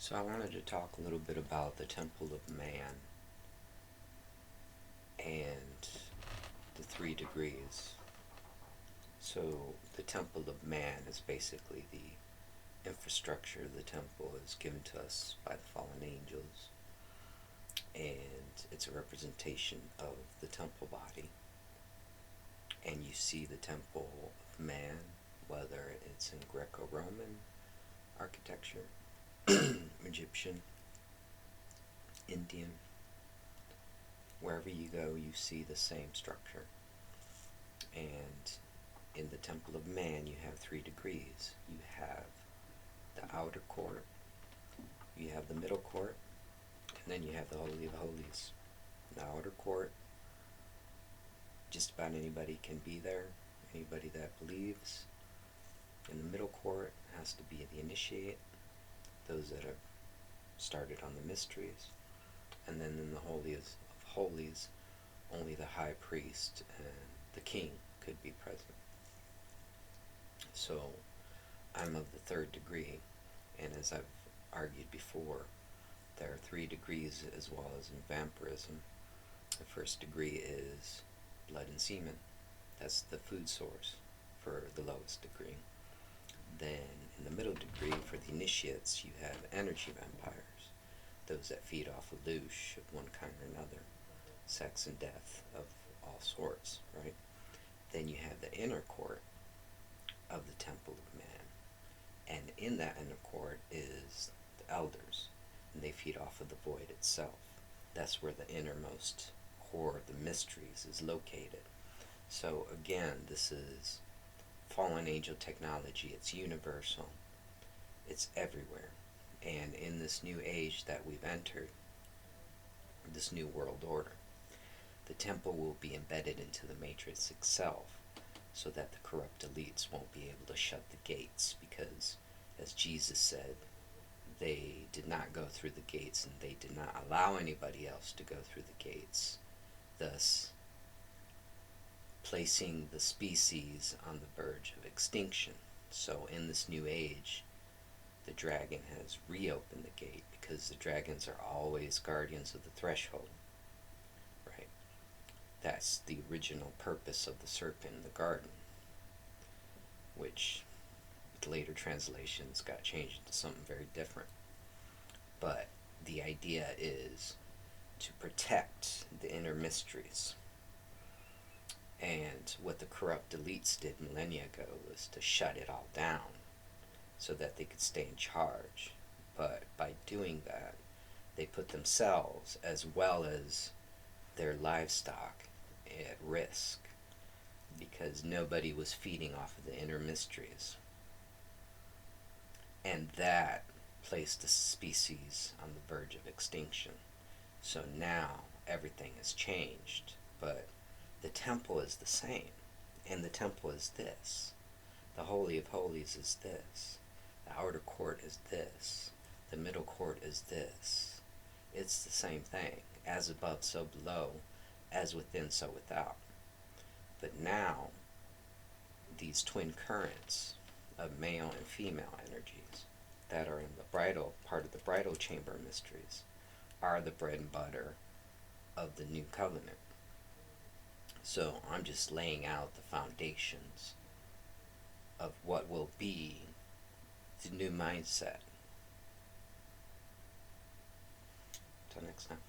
So I wanted to talk a little bit about the Temple of Man and the 3 degrees. So the Temple of Man is basically the infrastructure of the temple is given to us by the fallen angels, and it's a representation of the temple body. And you see the Temple of Man, whether it's in Greco-Roman architecture, Egyptian, Indian, wherever you go, you see the same structure. And in the Temple of Man, you have 3 degrees. You have the outer court, you have the middle court, and then you have the Holy of Holies. The outer court, just about anybody can be there, anybody that believes. In the middle court has to be the initiate, those that have started on the mysteries. And then in the Holy of Holies, only the high priest and the king could be present. So I'm of the 3rd degree, and as I've argued before, there are 3 degrees as well as in vampirism. The 1st degree is blood and semen. That's the food source for the lowest degree. Then in the middle degree, for the initiates, you have energy vampires, those that feed off of loosh of one kind or another, sex and death of all sorts, right? Then you have the inner court of the Temple of Man, and in that inner court is the elders, and they feed off of the void itself. That's where the innermost core of the mysteries is located. So again, this is fallen angel technology. It's universal. It's everywhere. And in this new age that we've entered, this new world order, the temple will be embedded into the matrix itself, so that the corrupt elites won't be able to shut the gates, because, as Jesus said, they did not go through the gates, and they did not allow anybody else to go through the gates, thus placing the species on the verge of extinction. So in this new age, the dragon has reopened the gate, because the dragons are always guardians of the threshold, right? That's the original purpose of the serpent in the garden, which with later translations got changed into something very different. But the idea is to protect the inner mysteries. And what the corrupt elites did millennia ago was to shut it all down so that they could stay in charge. But by doing that, they put themselves as well as their livestock at risk, because nobody was feeding off of the inner mysteries. And that placed the species on the verge of extinction. So now everything has changed, but the temple is the same. And the temple is this. The Holy of Holies is this. The outer court is this. The middle court is this. It's the same thing. As above, so below. As within, so without. But now, these twin currents of male and female energies that are in the bridal part of the bridal chamber mysteries are the bread and butter of the new covenant. So I'm just laying out the foundations of what will be the new mindset. Till next time.